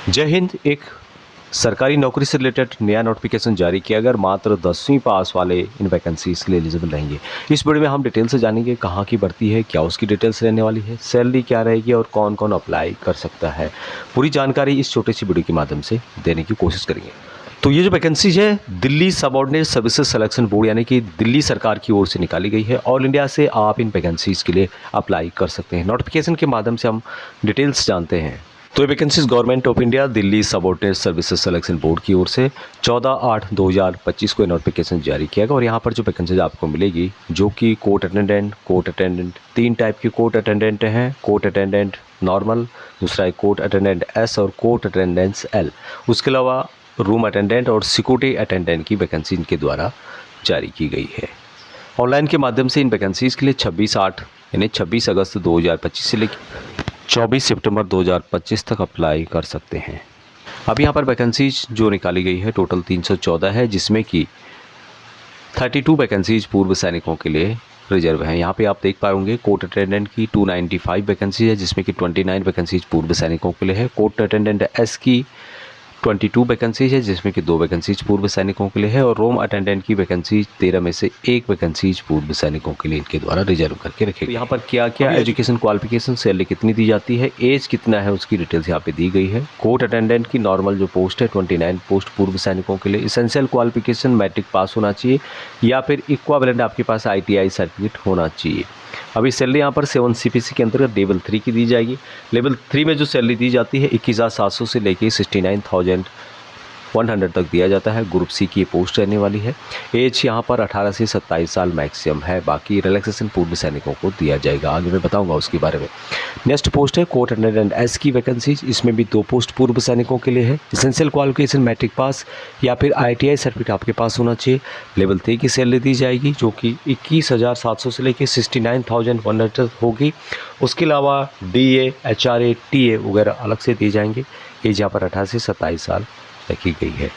जय हिंद। एक सरकारी नौकरी से रिलेटेड नया नोटिफिकेशन जारी किया गया। मात्र 10वीं पास वाले इन वैकेंसीज के लिए एलिजिबल रहेंगे। इस वीडियो में हम डिटेल से जानेंगे कहाँ की भर्ती है, क्या उसकी डिटेल्स रहने वाली है, सैलरी क्या रहेगी और कौन कौन अप्लाई कर सकता है। पूरी जानकारी इस छोटे सी वीडियो के माध्यम से देने की कोशिश करेंगे। तो ये जो वैकेंसीज है Delhi subordinate services selection board यानी कि दिल्ली सरकार की ओर से निकाली गई है। ऑल इंडिया से आप इन वैकेंसीज के लिए अप्लाई कर सकते हैं। नोटिफिकेशन के माध्यम से हम डिटेल्स जानते हैं। तो ये vacancies government of India Delhi subordinate services selection board की ओर से 14/8/2025 को नोटिफिकेशन जारी किया गया। और यहाँ पर जो वैकेंसीज आपको मिलेगी जो कि कोर्ट अटेंडेंट 3 टाइप की कोर्ट अटेंडेंट हैं। कोर्ट अटेंडेंट नॉर्मल, दूसरा है कोर्ट अटेंडेंट एस और कोर्ट अटेंडेंस एल। उसके अलावा रूम अटेंडेंट और सिक्योरिटी अटेंडेंट की वैकेंसी इनके द्वारा जारी की गई है। ऑनलाइन के माध्यम से इन वैकेंसीज़ के लिए 26/8 यानी 26 अगस्त 2025 से लेकर 24 सितंबर 2025 तक अप्लाई कर सकते हैं। अब यहाँ पर वैकेंसीज जो निकाली गई है टोटल 314 है, जिसमें कि 32 वैकेंसीज पूर्व सैनिकों के लिए रिजर्व हैं। यहाँ पे आप देख पाएंगे कोर्ट अटेंडेंट की 295 वैकेंसी है, जिसमें कि 29 वैकेंसीज पूर्व सैनिकों के लिए है। कोर्ट अटेंडेंट एस की 22 वैकेंसीज है, जिसमें कि 2 वैकेंसीज पूर्व सैनिकों के लिए है। और रूम अटेंडेंट की वैकेंसीज 13 में से 1 वैकेंसीज पूर्व सैनिकों के लिए इनके द्वारा रिजर्व करके रखे। तो यहाँ पर क्या क्या एजुकेशन क्वालिफिकेशन, सैलरी कितनी दी जाती है, एज कितना है, उसकी डिटेल्स यहाँ पे दी गई है। कोर्ट अटेंडेंट की नॉर्मल जो पोस्ट है 29 पोस्ट पूर्व सैनिकों के लिए। इसेंशियल क्वालिफिकेशन मैट्रिक पास होना चाहिए या फिर इक्विवेलेंट आपके पास ITI सर्टिफिकेट होना चाहिए। अभी सैलरी यहाँ पर 7 CPC के अंतर्गत लेवल 3 की दी जाएगी। लेवल 3 में जो सैलरी दी जाती है 21,700 से लेके 69,100 तक दिया जाता है। ग्रुप सी की ये पोस्ट रहने वाली है। एज यहाँ पर 18 से 27 साल मैक्सिमम है। बाकी रिलैक्सेशन पूर्व सैनिकों को दिया जाएगा, आगे मैं बताऊंगा उसके बारे में। नेक्स्ट पोस्ट है कोर्ट अटेंडेंट एस की वैकेंसी। इसमें भी 2 पोस्ट पूर्व सैनिकों के लिए है। इसेंशियल क्वालिफिकेशन मैट्रिक पास या फिर ITI सर्टिफिकेट आपके पास होना चाहिए। लेवल 3 की सैलरी दी जाएगी जो कि 21,700 से लेकर 69,100 तक होगी। उसके अलावा DA HRA TA वगैरह अलग से दिए जाएंगे। एज यहाँ पर 18 से 27 साल रखी गई है।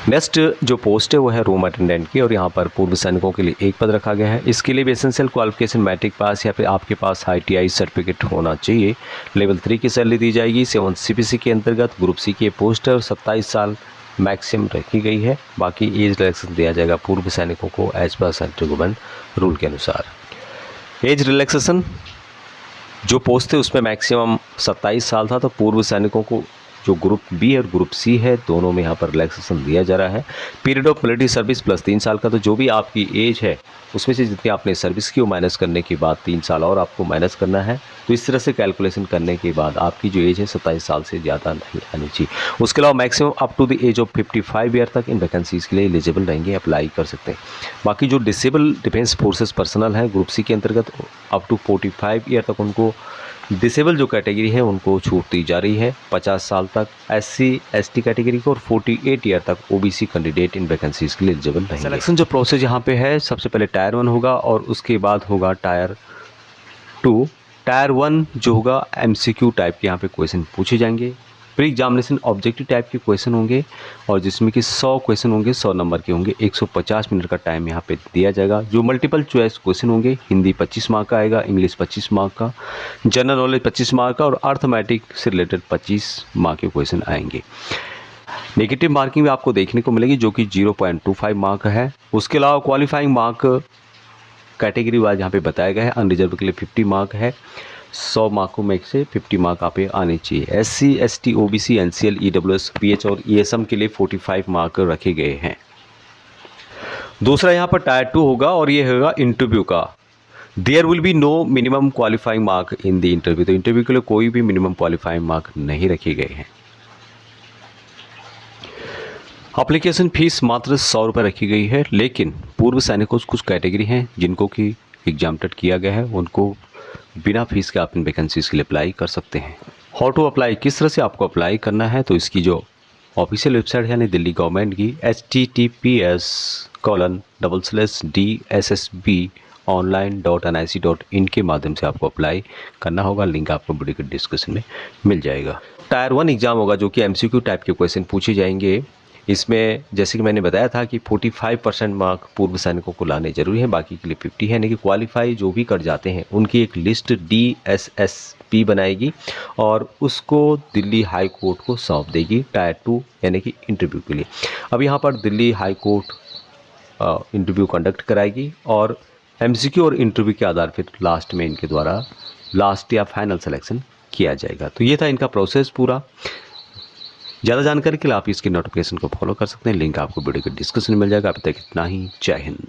नेक्स्ट जो पोस्ट है वो है रूम अटेंडेंट की, और यहाँ पर पूर्व सैनिकों के लिए 1 पद रखा गया है। इसके लिए भी एसेंशियल क्वालिफिकेशन मैट्रिक पास या फिर आपके पास ITI सर्टिफिकेट होना चाहिए। लेवल 3 की सैलरी दी जाएगी। 7 CPC के अंतर्गत ग्रुप सी की पोस्ट है और 27 साल मैक्सिमम रखी गई है। बाकी एज रिलैक्सेशन दिया जाएगा पूर्व सैनिकों को as per central government rule के अनुसार। एज रिलैक्सेशन जो पोस्ट थे उसमें मैक्सिमम 27 साल था, तो पूर्व सैनिकों को जो ग्रुप बी और ग्रुप सी है दोनों में यहाँ पर रिलैक्सेशन दिया जा रहा है। Period of military service plus 3 साल का, तो जो भी आपकी एज है उसमें से जितनी आपने सर्विस की वो माइनस करने के बाद 3 साल और आपको माइनस करना है। तो इस तरह से कैलकुलेशन करने के बाद आपकी जो एज है 27 साल से ज़्यादा नहीं आनी चाहिए। उसके अलावा maximum up to the age of 55 year तक इन वैकेंसीज़ के लिए एलिजिबल रहेंगे, अप्लाई कर सकते हैं। बाकी जो डिसेबल डिफेंस फोर्सेस पर्सनल हैं ग्रुप सी के अंतर्गत अप टू 45 ईयर तक उनको डिसेबल जो कैटेगरी है उनको छूट दी जा रही है। 50 साल तक SC ST कैटेगरी को और 48 ईयर तक OBC कैंडिडेट इन वैकेंसीज के लिए एलिजिबल रहेंगे। सिलेक्शन जो प्रोसेस यहाँ पे है, सबसे पहले टायर 1 होगा और उसके बाद होगा टायर 2। टायर 1 जो होगा MCQ टाइप के यहाँ पे क्वेश्चन पूछे जाएंगे। प्री एग्जामिनेशन ऑब्जेक्टिव टाइप के क्वेश्चन होंगे और जिसमें कि 100 क्वेश्चन होंगे, 100 नंबर के होंगे। 150 मिनट का टाइम यहाँ पे दिया जाएगा। जो मल्टीपल चॉइस क्वेश्चन होंगे, हिंदी 25 मार्क का आएगा, इंग्लिश 25 मार्क का, जनरल नॉलेज 25 मार्क का और अर्थमेटिक से रिलेटेड 25 मार्क के क्वेश्चन आएंगे। नेगेटिव मार्किंग भी आपको देखने को मिलेगी जो कि 0.25 मार्क है। उसके अलावा क्वालिफाइंग मार्क कैटेगरी वाइज यहाँ पे बताया गया है। अनरिजर्व के लिए 50 मार्क है। 100 मार्कों में से 50 मार्क आप पे आने चाहिए। SC ST OBC NCL EWS PH और ESM के लिए 45 मार्क रखे गए हैं। दूसरा यहाँ पर टायर 2 होगा और ये होगा इंटरव्यू का। There will be no minimum qualifying mark in the interview. तो इंटरव्यू के लिए कोई भी मिनिमम क्वालिफाइंग मार्क नहीं रखे गए हैं। एप्लीकेशन फीस मात्र 100 रुपये रखी गई है, लेकिन पूर्व सैनिकों कुछ कैटेगरी हैं जिनको कि एग्जामिनेट किया गया है, उनको बिना फीस के आप इन वैकेंसीज़ के लिए अप्लाई कर सकते हैं। हाउ टू अप्लाई, किस तरह से आपको अप्लाई करना है, तो इसकी जो ऑफिशियल वेबसाइट है यानी दिल्ली गवर्नमेंट की https://dssbonline.nic.in के माध्यम से आपको अप्लाई करना होगा। लिंक आपको वीडियो के डिस्क्रिप्शन में मिल जाएगा। टायर 1 एग्ज़ाम होगा जो कि MCQ टाइप के क्वेश्चन पूछे जाएंगे। इसमें जैसे कि मैंने बताया था कि 45% मार्क पूर्व सैनिकों को लाने जरूरी है, बाकी के लिए 50 है। यानी कि क्वालिफाई जो भी कर जाते हैं उनकी एक लिस्ट DSS पी बनाएगी और उसको दिल्ली हाई कोर्ट को सौंप देगी टायर 2 यानी कि इंटरव्यू के लिए। अब यहाँ पर Delhi high court interview conduct कराएगी और एमसीक्यू और इंटरव्यू के आधार पर लास्ट में इनके द्वारा लास्ट या फाइनल सिलेक्शन किया जाएगा। तो ये था इनका प्रोसेस पूरा। ज़्यादा जानकारी के लिए आप इसकी नोटिफिकेशन को फॉलो कर सकते हैं, लिंक आपको वीडियो के डिस्क्रिप्शन में मिल जाएगा। अभी तक इतना ही, जय हिंद।